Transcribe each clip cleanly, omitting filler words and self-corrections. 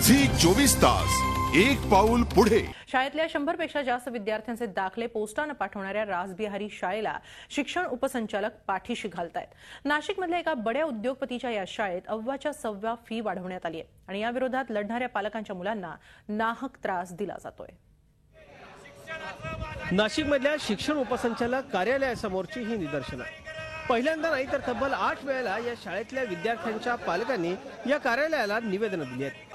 Zee 24 तास एक पाऊल पुढे। शाळेतल्या 100 पेक्षा जास्त विद्यार्थ्यांचे दाखले पोस्टाने पाठवणाऱ्या रासबिहारी शाळेला शिक्षण उपसंचालक पाठीशी घालतायत। नाशिकमधल्या एका बड्या उद्योगपतीच्या या शाळेत अव्वाच्या सव्वा फी वाढवण्यात आली आहे आणि या विरोधात लढणाऱ्या पालकांच्या मुलांना नाहक त्रास दिला जातोय। नाशिकमधल्या शिक्षण उपसंचालक कार्यालयासमोरची ही निदर्शनं पहिल्यांदा नाही तर तब्बल 8 वेळेला या शाळेतल्या विद्यार्थ्यांच्या पालकांनी या कार्यालयाला निवेदन दिली आहेत,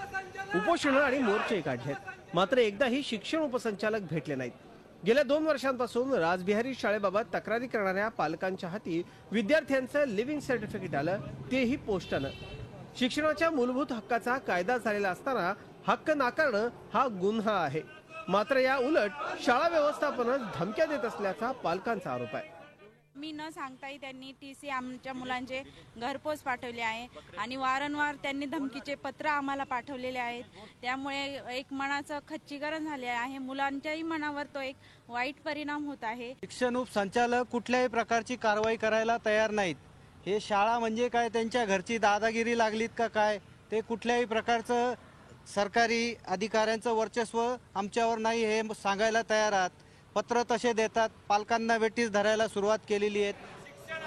उपोषण आणि मोर्चे काढलेत, मात्र एकदाही शिक्षण उपसंचालक भेटले नाहीत। गेल्या 2 वर्षांपासून रासबिहारी शाळेबाबत तक्रारी करणाऱ्या पालकांच्या हाती विद्यार्थ्यांचं लिव्हिंग सर्टिफिकेट आलं, तेही पोस्टानं। शिक्षणाच्या मूलभूत हक्काचा कायदा झालेला असताना हक्क नाकारणं हा गुन्हा आहे, मात्र या उलट शाळा व्यवस्थापनच धमक्या देत असल्याचा पालकांचा आरोप आहे। मी न सांगताही त्यांनी टीसी आमच्या मुलांचे घरपोच पाठवले आहे आणि वारंवार त्यांनी धमकीचे पत्र आम्हाला पाठवलेले आहेत। त्यामुळे एक मनाचं खच्चीकरण झाले आहे, मुलांच्याही मनावर तो एक वाईट परिणाम होत आहे। शिक्षण उपसंचालक कुठल्याही प्रकारची कारवाई करायला तयार नाहीत। हे शाळा म्हणजे काय, त्यांच्या घरची दादागिरी लागलीत का काय? ते कुठल्याही प्रकारचं सरकारी अधिकाऱ्यांचं वर्चस्व आमच्यावर नाही हे सांगायला तयार आहात। पत्र तसे देतात, पालकांना वेठीस धरायला सुरुवात केलेली आहे।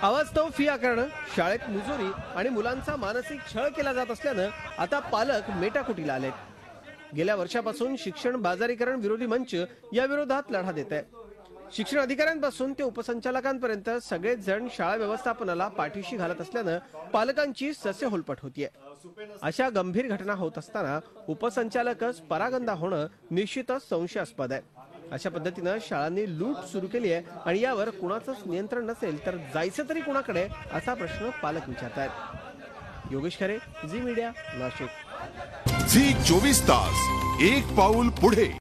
अवास्तव फी आकारणं, शाळेत मुजोरी आणि मुलांचा मानसिक छळ केला जात असल्यानं आता पालक मेटाकुटीला आलेत। गेल्या वर्षापासून शिक्षण बाजारीकरण विरोधी मंच या विरोधात लढा देत आहे। शिक्षण अधिकाऱ्यांपासून ते उपसंचालकांपर्यंत सगळेच जण शाळा व्यवस्थापनाला पाठीशी घालत असल्यानं पालकांची ससेहोलपट होतीये। अशा गंभीर घटना होत असताना उपसंचालकच परागंदा होणं निश्चितच संशयास्पद आहे। अशा पद्धतीनं शाळांनी लूट सुरू केली आहे आणि यावर कुणाचंच नियंत्रण नसेल तर जायचं तरी कुणाकडे, असा प्रश्न पालक विचारतायत। योगेश खरे, झी मीडिया, नाशिक। झी 24 तास एक पाऊल पुढे।